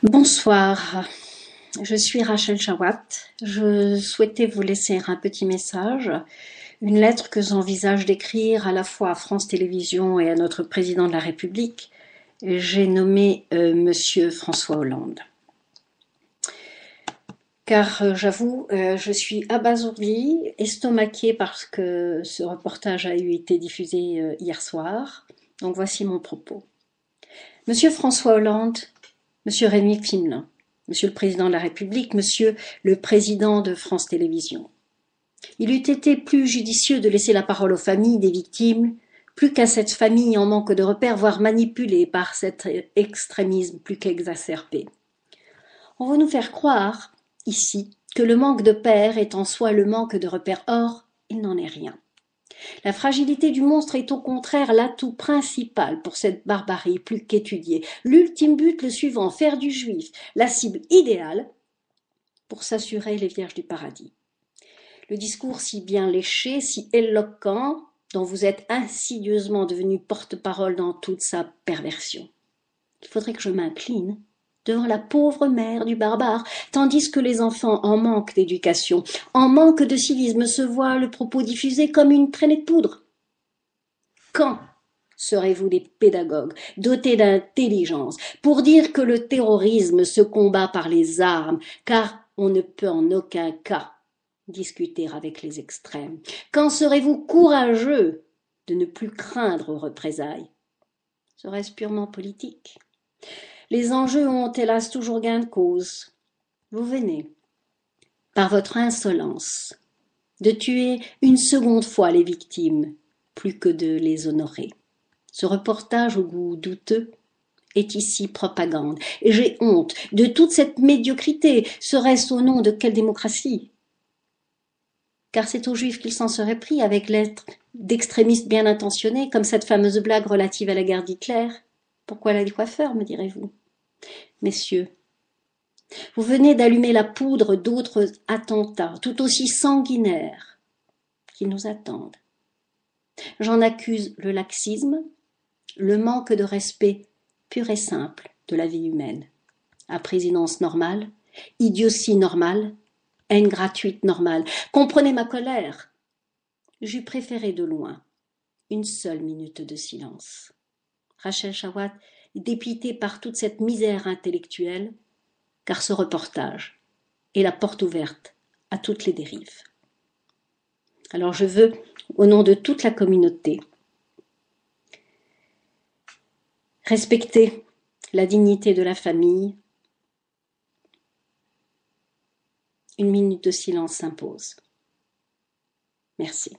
Bonsoir, je suis Rachel Chawat. Je souhaitais vous laisser un petit message, une lettre que j'envisage d'écrire à la fois à France Télévisions et à notre président de la République. J'ai nommé Monsieur François Hollande. Car j'avoue, je suis abasourdie, estomaquée parce que ce reportage a été diffusé hier soir. Donc voici mon propos. Monsieur François Hollande, Monsieur Rémi Finelin, Monsieur le Président de la République, Monsieur le Président de France Télévisions. Il eût été plus judicieux de laisser la parole aux familles des victimes, plus qu'à cette famille en manque de repères, voire manipulée par cet extrémisme plus qu'exacerbé. On veut nous faire croire, ici, que le manque de pères est en soi le manque de repères. Or, il n'en est rien. La fragilité du monstre est au contraire l'atout principal pour cette barbarie plus qu'étudiée. L'ultime but, le suivant, faire du juif la cible idéale pour s'assurer les vierges du paradis. Le discours si bien léché, si éloquent, dont vous êtes insidieusement devenu porte-parole dans toute sa perversion. Il faudrait que je m'incline devant la pauvre mère du barbare, tandis que les enfants en manque d'éducation, en manque de civisme, se voient le propos diffusé comme une traînée de poudre. Quand serez-vous des pédagogues dotés d'intelligence pour dire que le terrorisme se combat par les armes, car on ne peut en aucun cas discuter avec les extrêmes? Quand serez-vous courageux de ne plus craindre aux représailles? Serait-ce purement politique? Les enjeux ont hélas toujours gain de cause. Vous venez, par votre insolence, de tuer une seconde fois les victimes, plus que de les honorer. Ce reportage au goût douteux est ici propagande, et j'ai honte de toute cette médiocrité. Serait-ce au nom de quelle démocratie? Car c'est aux Juifs qu'il s'en serait pris avec l'être d'extrémistes bien intentionnés, comme cette fameuse blague relative à la guerre d'Hitler. Pourquoi la coiffeur, me direz-vous? Messieurs, vous venez d'allumer la poudre d'autres attentats, tout aussi sanguinaires, qui nous attendent. J'en accuse le laxisme, le manque de respect pur et simple de la vie humaine. À présidence normale, idiotie normale, haine gratuite normale. Comprenez ma colère. J'eus préféré de loin une seule minute de silence. Rachel Chawat est dépitée par toute cette misère intellectuelle, car ce reportage est la porte ouverte à toutes les dérives. Alors je veux, au nom de toute la communauté, respecter la dignité de la famille. Une minute de silence s'impose. Merci.